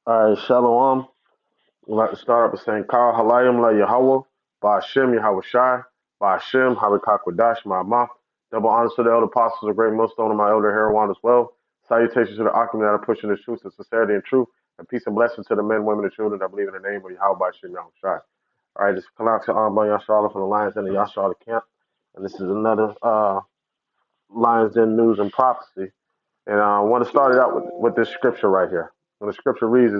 All right, Shalom. We'd like to start off by saying, Kal Halayim La Yahweh, Ba'ashem Yahweh Shai, Ba'ashem Harikakwadash Ma'amah. Double honors to the elder apostles, a great millstone, and my elder Heroin as well. Salutations to the Akim that are pushing the truth and sincerity and truth, and peace and blessings to the men, women, and children that believe in the name of Yahweh Ba'ashem Yahweh Shai. All right, this is Kalak Amba Yashara from the Lions Den of Yashara camp, and this is another Lions Den news and prophecy. And I want to start it out with this scripture right here. And the scripture reads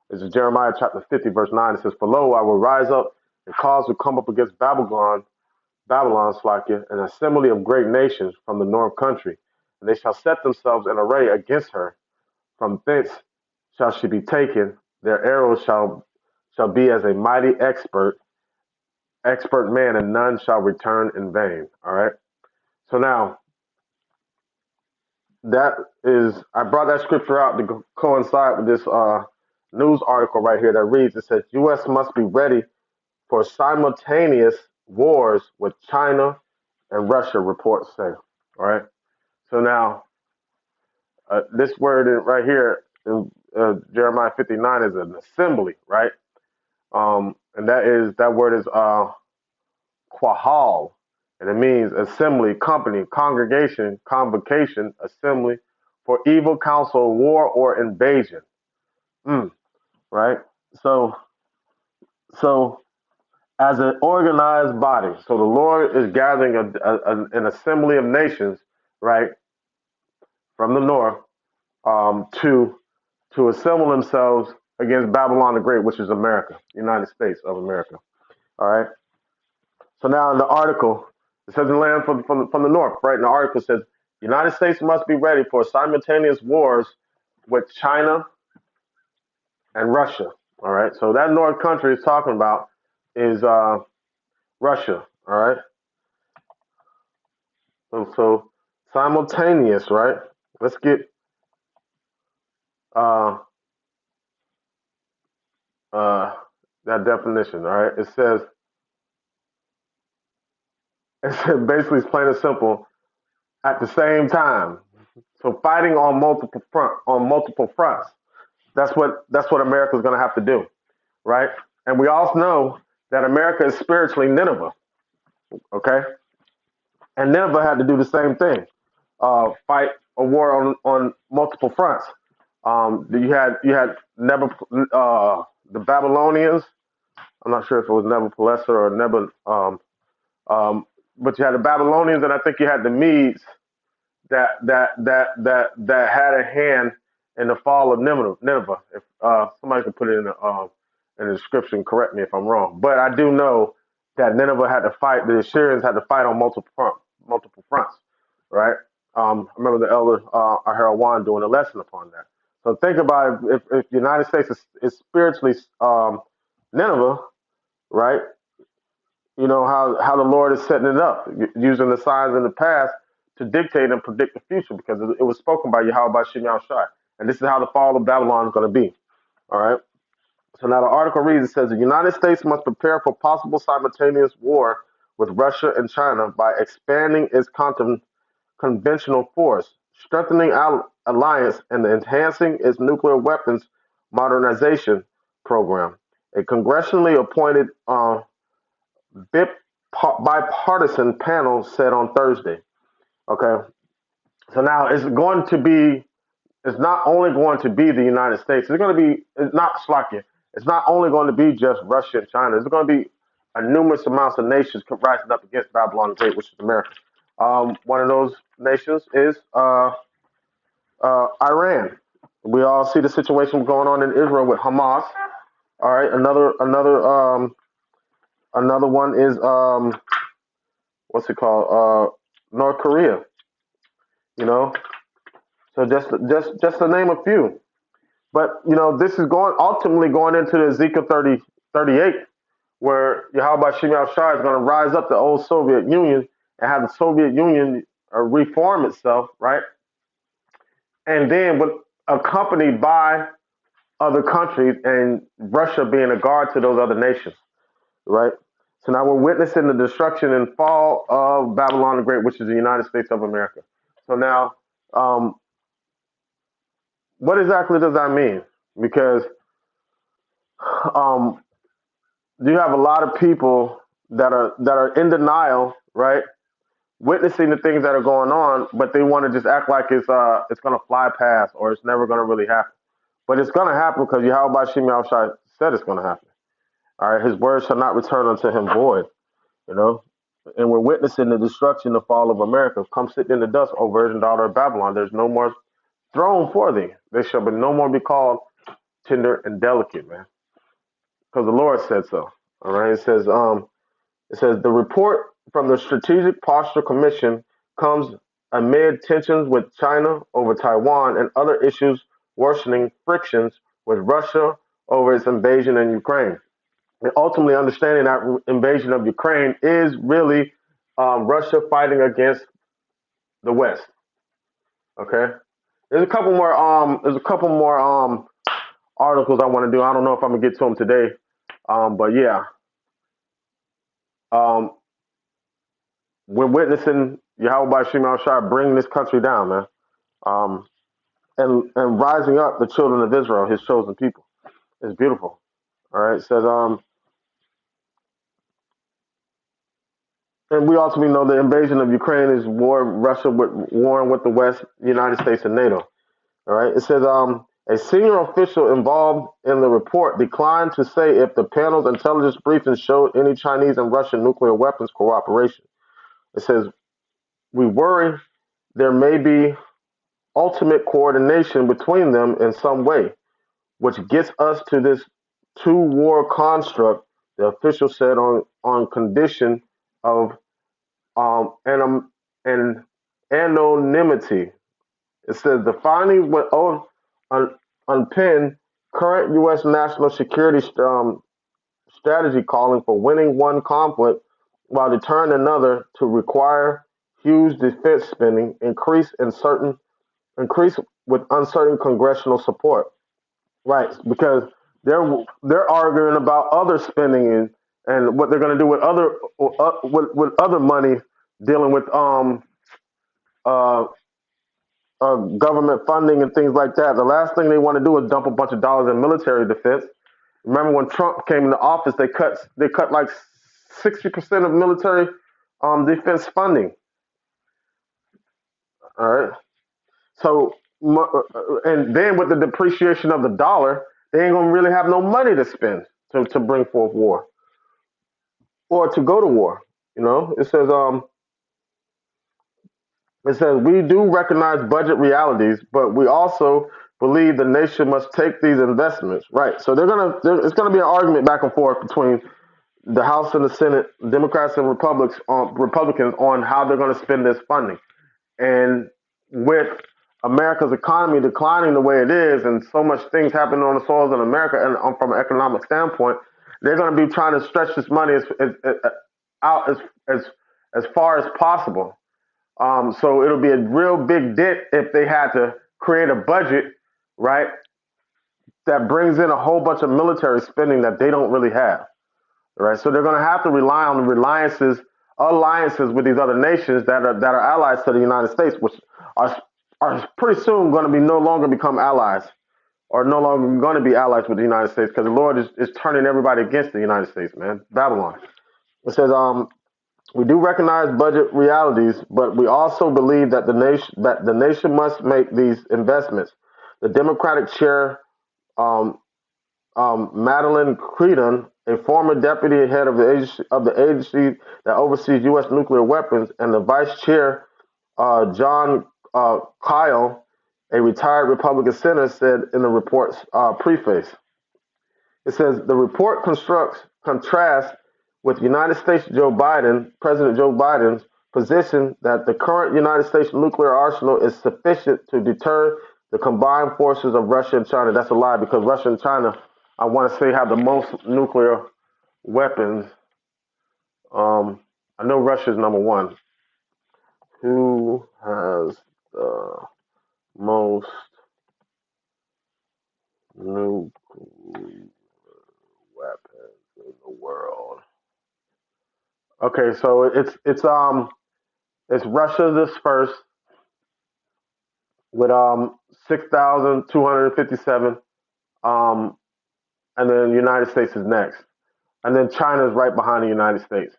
is Jeremiah chapter 50, verse 9. It says, For lo, I will rise up and cause to come up against Babylon, Slakia, an assembly of great nations from the north country. And they shall set themselves in array against her. From thence shall she be taken. Their arrows shall be as a mighty expert man, and none shall return in vain. All right. So now that is, I brought that scripture out to coincide with this news article right here that reads, it says, U.S. must be ready for simultaneous wars with China and Russia, reports say. All right. So now, this word right here in Jeremiah 59 is an assembly, right? And that word is quahal, and it means assembly, company, congregation, convocation, assembly for evil counsel, war, or invasion. Right? So, so as an organized body, so the Lord is gathering an assembly of nations, right, from the north, to assemble themselves against Babylon the Great, which is America, United States of America. All right. So now in the article, it says in land from the north, right? And the article says, United States must be ready for simultaneous wars with China and Russia. All right. So that north country is talking about is Russia. All right. So simultaneous, right? Let's get uh, uh, that definition. All right. It says basically it's plain and simple at the same time. So fighting on multiple fronts. That's what America's going to have to do, right? And we all know that America is spiritually Nineveh, okay? And Nineveh had to do the same thing, fight a war on multiple fronts. You had the Babylonians. I'm not sure if it was Nebuchadnezzar or but you had the Babylonians, and I think you had the Medes that had a hand in the fall of Nineveh. If somebody could put it in the description, correct me if I'm wrong. But I do know that Nineveh had to fight. The Assyrians had to fight on multiple fronts, right? I remember the elder Aharawan doing a lesson upon that. So think about if the United States is spiritually Nineveh, right? You know how the Lord is setting it up, using the signs in the past to dictate and predict the future, because it was spoken by Yahweh by Shem Shai. And this is how the fall of Babylon is going to be. All right. So now the article reads, it says the United States must prepare for possible simultaneous war with Russia and China by expanding its conventional force, strengthening our alliance, and enhancing its nuclear weapons modernization program. A congressionally appointed bipartisan panel said on Thursday. Okay, so now it's not only going to be the United States. It's going to be, it's not Slovakia. It's not only going to be just Russia and China. It's going to be a numerous amounts of nations rising up against Babylon the Great, which is America. One of those nations is Iran. We all see the situation going on in Israel with Hamas. All right, another one is what's it called? North Korea. You know, so just to name a few. But this is ultimately going into the Ezekiel 38, where Yahweh Shem Shai is going to rise up the old Soviet Union and have the Soviet Union reform itself, right? And then, but accompanied by other countries, and Russia being a guard to those other nations, right? So now we're witnessing the destruction and fall of Babylon the Great, which is the United States of America. So now, what exactly does that mean? Because um, you have a lot of people that are in denial, right? Witnessing the things that are going on, but they want to just act like it's gonna fly past or it's never gonna really happen. But it's gonna happen because Yahweh Shem Shai said it's gonna happen. All right, His word shall not return unto Him void. You know, and we're witnessing the destruction, the fall of America. Come sit in the dust, O virgin daughter of Babylon. There's no more throne for thee. They shall be no more be called tender and delicate, man, because the Lord said so. All right, it says the report from the Strategic Posture Commission comes amid tensions with China over Taiwan and other issues worsening frictions with Russia over its invasion in Ukraine. And ultimately, understanding that invasion of Ukraine is really Russia fighting against the West. Okay, there's a couple more articles I want to do. I don't know if I'm gonna get to them today, but yeah, um, we're witnessing Yahweh Shema Shai bring this country down, man. Um, and rising up the children of Israel, His chosen people. It's beautiful. All right, it says and we ultimately know the invasion of Ukraine is Russia with warring with the West, the United States, and NATO. All right, it says a senior official involved in the report declined to say if the panel's intelligence briefing showed any Chinese and Russian nuclear weapons cooperation. It says we worry there may be ultimate coordination between them in some way, which gets us to this two-war construct, the official said on condition of and anonymity. It says the findings would unpin current U.S. national security strategy calling for winning one conflict while deterring another to require huge defense spending, increase with uncertain congressional support. Right, because they're arguing about other spending and what they're going to do with with other money dealing with uh, government funding and things like that. The last thing they want to do is dump a bunch of dollars in military defense. Remember when Trump came into office, they cut like 60% of military defense funding. All right, so and then with the depreciation of the dollar, they ain't gonna really have no money to spend to bring forth war or to go to war. It says we do recognize budget realities, but we also believe the nation must take these investments. Right. So it's gonna be an argument back and forth between the House and the Senate, Democrats and Republicans on how they're gonna spend this funding. And with America's economy declining the way it is, and so much things happening on the soils in America, and from an economic standpoint, they're going to be trying to stretch this money out as as far as possible. So it'll be a real big dent if they had to create a budget, right, that brings in a whole bunch of military spending that they don't really have. Right, so they're going to have to rely on the alliances with these other nations that are allies to the United States, which are are pretty soon going to be no longer become allies or no longer going to be allies with the United States because the Lord is turning everybody against the United States, man. Babylon. It says, we do recognize budget realities, but we also believe that the nation must make these investments. The Democratic chair, um, Madeline Creedon, a former deputy head of the agency that oversees U.S. nuclear weapons, and the vice chair, John Kyle, a retired Republican senator, said in the report's preface. It says the report contrasts with President Joe Biden's position that the current United States nuclear arsenal is sufficient to deter the combined forces of Russia and China. That's a lie because Russia and China, I want to say, have the most nuclear weapons. Um, I know Russia's number one. Who has the most nuclear weapons in the world? Okay, so it's Russia this first with 6,257. Um, and then the United States is next, and then China is right behind the United States.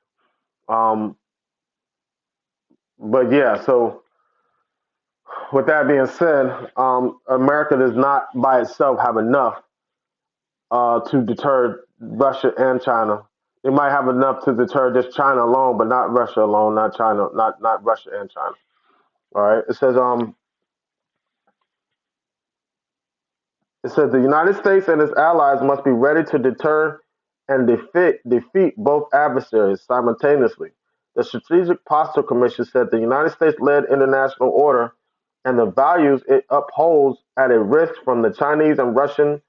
Um, but yeah, so with that being said, America does not by itself have enough to deter Russia and China. It might have enough to deter just China alone, but not Russia alone, not China, not Russia and China. All right. It says the United States and its allies must be ready to deter and defeat both adversaries simultaneously. The Strategic Posture Commission said the United States-led international order and the values it upholds at a risk from the Chinese and Russian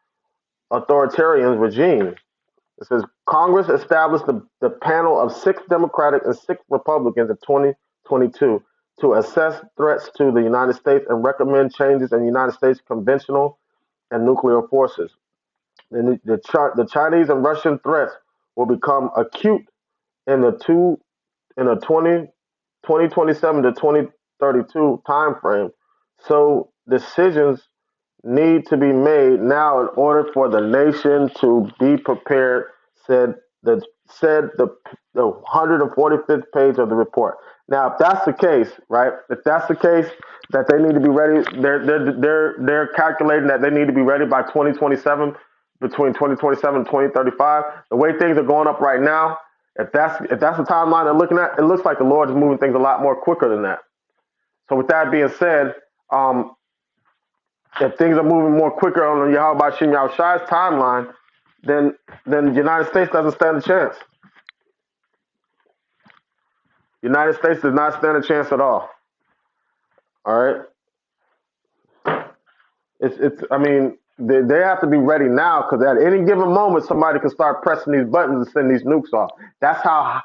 authoritarian regimes. It says Congress established the panel of 6 Democratic and 6 Republicans in 2022 to assess threats to the United States and recommend changes in the United States conventional and nuclear forces. The Chinese and Russian threats will become acute in the two in the 2027 to 2032 timeframe. So decisions need to be made now in order for the nation to be prepared, said the 145th page of the report. Now, if that's the case, right? If that's the case, that they need to be ready, they're calculating that they need to be ready by 2027, between 2027 and 2035. The way things are going up right now, if that's the timeline they're looking at, it looks like the Lord is moving things a lot more quicker than that. So, with that being said, um, if things are moving more quicker on the Yahweh Shem Shai's timeline, then the United States doesn't stand a chance. The United States does not stand a chance at all. All right. It's. I mean, they have to be ready now because at any given moment somebody can start pressing these buttons and send these nukes off. That's how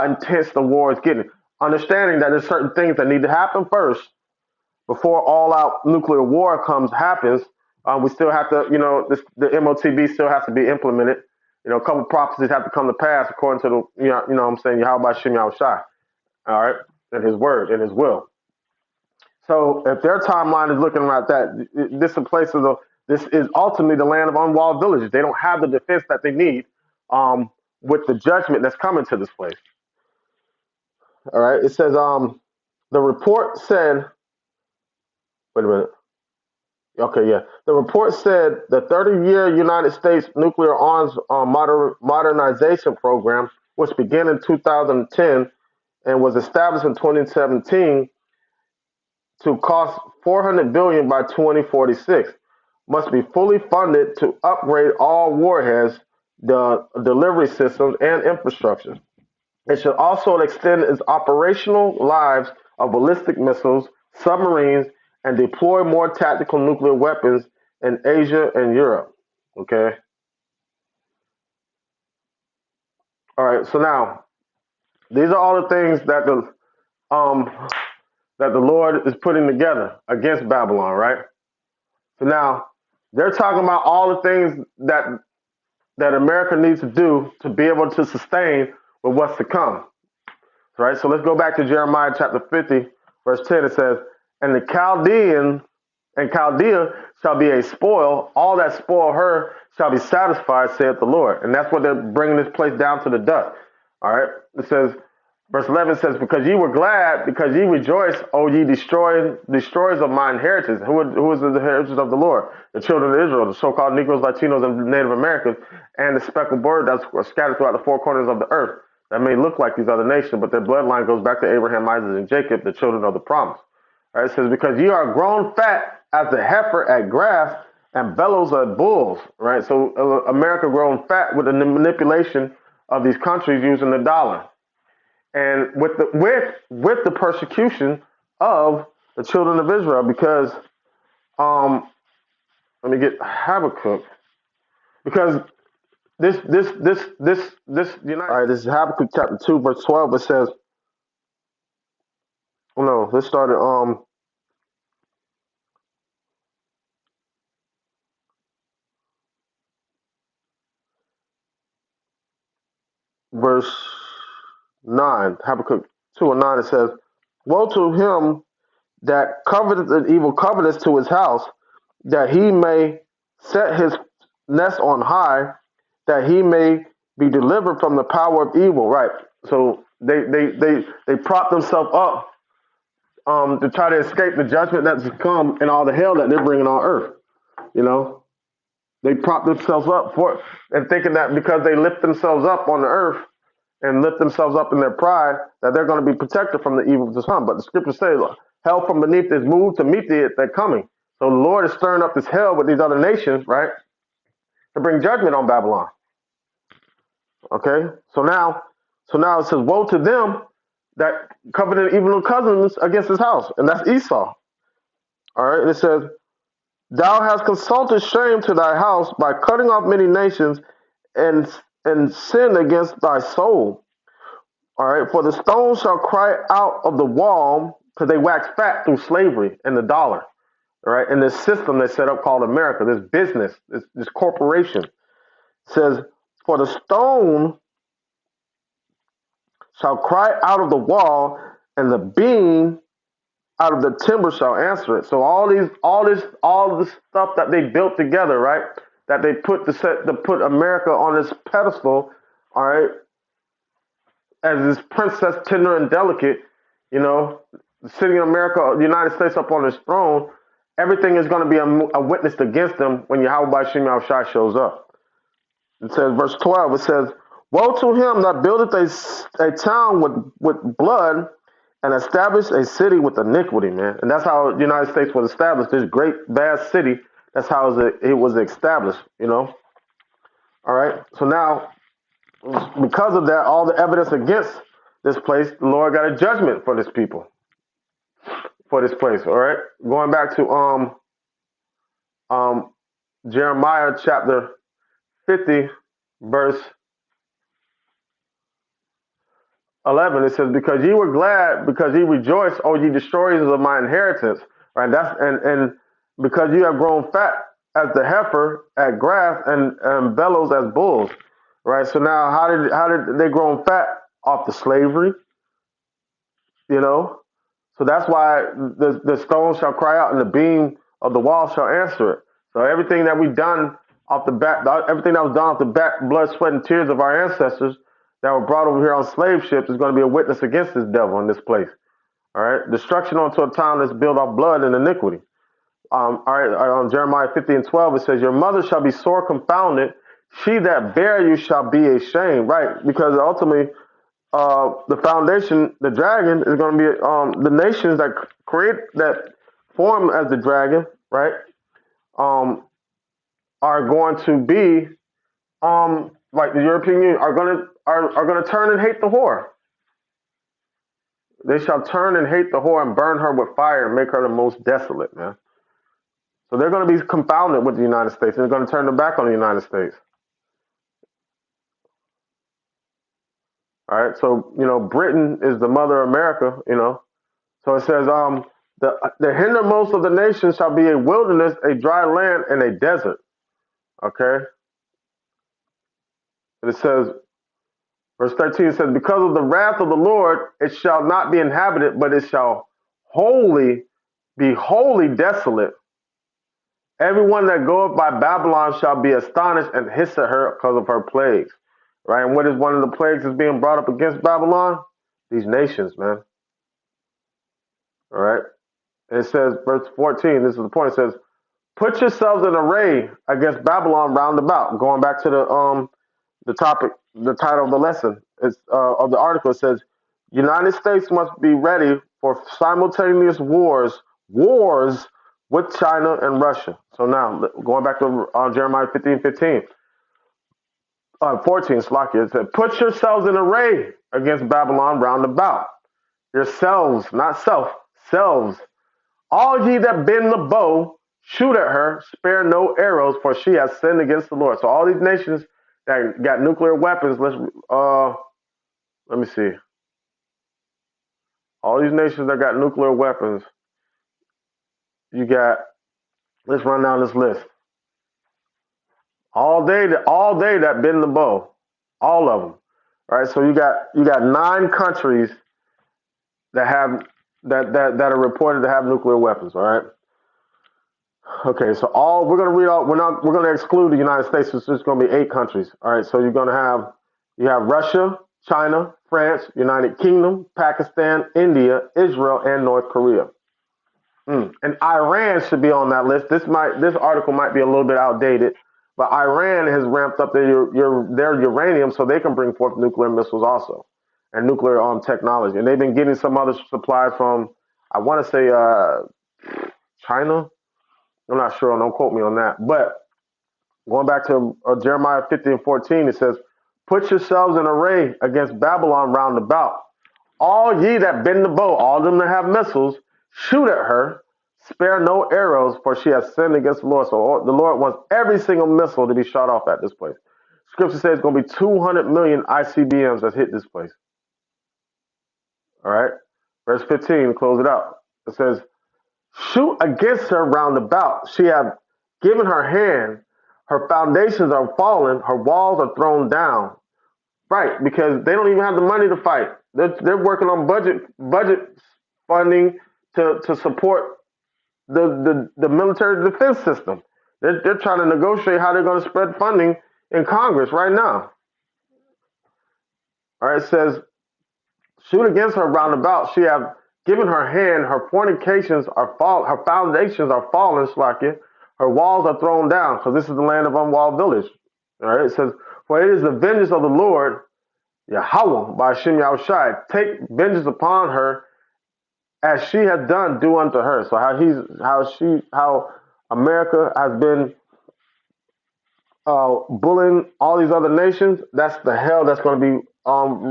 intense the war is getting. Understanding that there's certain things that need to happen first before all out nuclear war happens. We still have to, the MOTB still has to be implemented. A couple prophecies have to come to pass according to what I'm saying, Yahweh Shem Shai, all right, and his word and his will. So if their timeline is looking like that, this is ultimately the land of unwalled villages. They don't have the defense that they need with the judgment that's coming to this place. All right, it says the report said, wait a minute. Okay, yeah. The report said the 30-year United States nuclear arms modernization program, which began in 2010 and was established in 2017 to cost $400 billion by 2046, must be fully funded to upgrade all warheads, the delivery systems, and infrastructure. It should also extend its operational lives of ballistic missiles, submarines, and deploy more tactical nuclear weapons in Asia and Europe. Okay. All right. So now, these are all the things um that the Lord is putting together against Babylon, right? So now they're talking about all the things that America needs to do to be able to sustain with what's to come. Right? So let's go back to Jeremiah chapter 50, verse 10. It says, and the Chaldea shall be a spoil. All that spoil her shall be satisfied, saith the Lord. And that's what they're bringing this place down to the dust. All right. It says, verse 11 says, because ye were glad, because ye rejoice, O ye destroyers of my inheritance. Who is the inheritance of the Lord? The children of Israel, the so-called Negroes, Latinos, and Native Americans, and the speckled bird that's scattered throughout the 4 corners of the earth. That may look like these other nations, but their bloodline goes back to Abraham, Isaac, and Jacob, the children of the promise. All right, it says, because ye are grown fat as the heifer at grass and bellows at bulls. Right? So America grown fat with the manipulation of these countries using the dollar. And with the persecution of the children of Israel, because let me get Habakkuk, because this United. All right, this is Habakkuk chapter 2, verse 12. It says, oh no, this started verse 9, Habakkuk 2 and 9. It says, woe to him that coveteth an evil covetous to his house, that he may set his nest on high, that he may be delivered from the power of evil. Right. So they prop themselves up to try to escape the judgment that's to come and all the hell that they're bringing on earth. You know, they prop themselves up for and thinking that because they lift themselves up on the earth and lift themselves up in their pride, that they're going to be protected from the evil to come. But the scriptures say, look, hell from beneath is moved to meet they're coming. So the Lord is stirring up this hell with these other nations, right, to bring judgment on Babylon. Okay, so now it says, woe to them that covenant evil cousins against his house, and that's Esau. All right, and it says, thou hast consulted shame to thy house by cutting off many nations and sin against thy soul. All right, for the stone shall cry out of the wall, because they wax fat through slavery and the dollar. All right, and this system they set up called America, this business, this corporation, says, for the stone shall cry out of the wall, and the beam out of the timber shall answer it. So all this stuff that they built together, right? That they put to put America on this pedestal, all right, as this princess tender and delicate, you know, sitting in America, the United States up on this throne. Everything is going to be a witness against them when Yahweh Shem Shai shows up. It says, verse 12, it says, woe to him that buildeth a town with blood and established a city with iniquity, man. And that's how the United States was established, this great, vast city. That's how it was established, you know. All right. So now, because of that, all the evidence against this place, the Lord got a judgment for this people, for this place. All right. Going back to Jeremiah chapter 50, verse 11, it says, because ye were glad, because ye rejoiced, O ye destroyers of my inheritance. Right? And because you have grown fat as the heifer at grass and bellows as bulls. Right? So now how did they grow fat? Off the slavery, you know? So that's why the stone shall cry out and the beam of the wall shall answer it. So everything that we've done off the back, everything that was done off the back, blood, sweat, and tears of our ancestors that were brought over here on slave ships is going to be a witness against this devil in this place. All right, destruction unto a town that's built off blood and iniquity. All right, on Jeremiah 50 and 12, it says, your mother shall be sore confounded. She that bare you shall be ashamed. Right, because ultimately, the foundation, the dragon, is going to be the nations that form as the dragon, right? Are going to be like the European Union are going to turn and hate the whore. They shall turn and hate the whore and burn her with fire and make her the most desolate, man. So they're going to be confounded with the United States, and they're going to turn their back on the United States. All right, so Britain is the mother of America, So it says, the hindermost of the nations shall be a wilderness, a dry land, and a desert. Okay. And it says, verse 13 says, because of the wrath of the Lord, it shall not be inhabited, but it shall be wholly desolate. Everyone that goeth by Babylon shall be astonished and hiss at her because of her plagues. Right? And what is one of the plagues that's being brought up against Babylon? These nations, man. All right. And it says, verse 14, this is the point. It says, put yourselves in array against Babylon round about. Going back to the topic, the title of the lesson of the article, it says, United States must be ready for simultaneous wars with China and Russia. So now, going back to Jeremiah 15:14, Slakia, it said, put yourselves in array against Babylon round about. Yourselves, not self, selves. All ye that bend the bow, shoot at her, spare no arrows, for she has sinned against the Lord. So all these nations that got nuclear weapons, let me see. All these nations that got nuclear weapons, let's run down this list. All day that bend the bow, all of them. All right, so you got 9 countries that have that are reported to have nuclear weapons. All right, Okay, so all we're gonna read all we're gonna exclude the United States. So it's just gonna be 8 countries. All right, so you have Russia, China, France, United Kingdom, Pakistan, India, Israel, and North Korea. And Iran should be on that list. This article might be a little bit outdated, but Iran has ramped up their uranium so they can bring forth nuclear missiles also and nuclear technology. And they've been getting some other supplies from I want to say China. I'm not sure. Don't quote me on that. But going back to Jeremiah 50 and 14, it says, "Put yourselves in array against Babylon round about. All ye that bend the bow, all them that have missiles, shoot at her. Spare no arrows, for she has sinned against the Lord." So the Lord wants every single missile to be shot off at this place. Scripture says it's going to be 200 million ICBMs that hit this place. All right. Verse 15, close it out. It says, "Shoot against her round about. She hath given her hand. Her foundations are fallen. Her walls are thrown down." Right, because they don't even have the money to fight. They're working on budget funding to support the military defense system. They're trying to negotiate how they're going to spread funding in Congress right now. All right, it says, "Shoot against her round about. She have given her hand. Her fornications are fall. Her foundations are fallen. Slakia. Her walls are thrown down." Because this is the land of unwalled village. All right, it says, "For it is the vengeance of the Lord Yahweh by Hashem Yahushai. Take vengeance upon her as she has done, do unto her." So how America has been bullying all these other nations. That's the hell that's going to be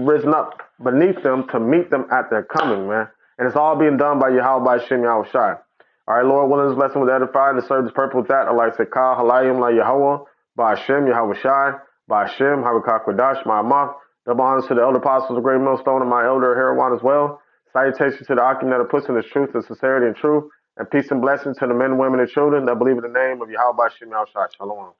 risen up beneath them to meet them at their coming, man. And it's all being done by Yahweh by Hashem Yahushai. All right, Lord, willing this lesson was edifying to serve this purpose with that. Allah said, "Ka halayim la Yahweh by Hashem Yahushai by Hashem Havakah Kodash Ma'amah." Double honors to the elder apostles of Great Millstone and my elder Herawan as well. Salutations to the Akim that are pushing this truth and sincerity and truth. And peace and blessings to the men, women, and children that believe in the name of Yahweh by Hashem Yahushai. Shalom.